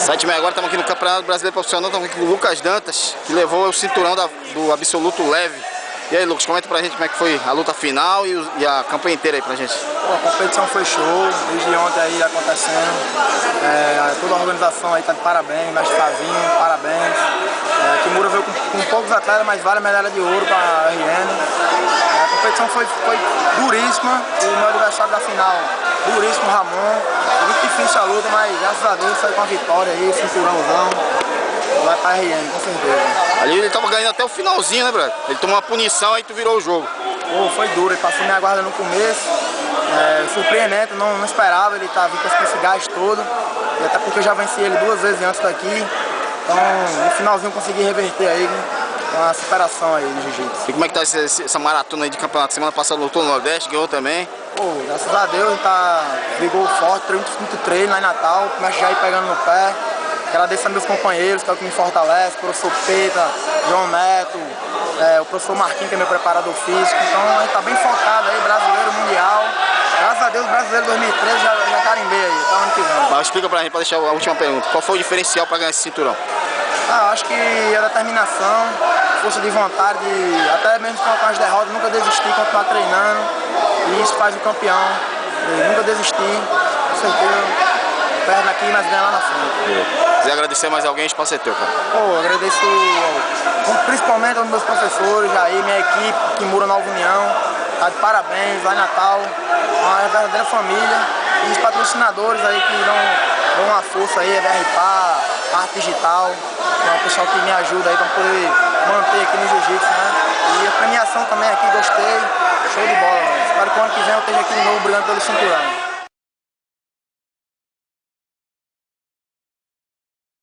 7h30 agora, estamos aqui no Campeonato Brasileiro Profissional, estamos aqui com o Lucas Dantas, que levou o cinturão do absoluto leve. E aí, Lucas, comenta pra gente como é que foi a luta final e a campanha inteira aí pra gente. Pô, a competição foi show, desde ontem aí acontecendo. Toda a organização aí tá de parabéns, mestre Flavinho, parabéns. Kimura veio com poucos atletas, mas vale a medalha de ouro pra RN. A competição foi duríssima, o meu adversário da final, duríssimo, Ramon. Foi muito difícil a luta, mas graças a Deus saiu com a vitória aí, cinturãozão. Vai pra RN, com certeza. Ali ele tava ganhando até o finalzinho, né, brother? Ele tomou uma punição, aí tu virou o jogo. Pô, foi duro, ele passou minha guarda no começo. Surpreendente, não esperava ele estar vindo com esse gás todo. E até porque eu já venci ele 2 vezes antes daqui. Então, no finalzinho eu consegui reverter aí com a superação aí no jiu-jitsu. E como é que tá essa maratona aí de campeonato? Semana passada lutou no Nordeste, ganhou também. Pô, graças a Deus, ele brigou forte, muito treino lá em Natal, começa já ir pegando no pé. Agradeço a meus companheiros, que é o que me fortalece, o professor Peta, João Neto, o professor Marquinhos, que é meu preparador físico. Então a gente tá bem focado aí, brasileiro, mundial. Graças a Deus, brasileiro 2013 já carimbei aí, tá ano que vem. Mas explica pra gente, pra deixar a última pergunta, qual foi o diferencial pra ganhar esse cinturão? Acho que a determinação, força de vontade, até mesmo com as derrotas, nunca desistir, continuar treinando. E isso faz o campeão. Eu nunca desistir, com certeza. Perde aqui, mas ganha lá na frente. Quiser agradecer mais alguém, o espaço é teu, cara. Pô, agradeço principalmente aos meus professores, aí minha equipe, Kimura Nova União, tá de parabéns, lá em Natal, uma verdadeira família. E os patrocinadores aí que dão uma força aí, VRPA, Arte Digital, é o pessoal que me ajuda aí pra poder manter aqui no jiu-jitsu, né? E a premiação também aqui, gostei, show de bola, mano. Espero que o ano que vem eu esteja aqui de novo brigando pelo cinturão.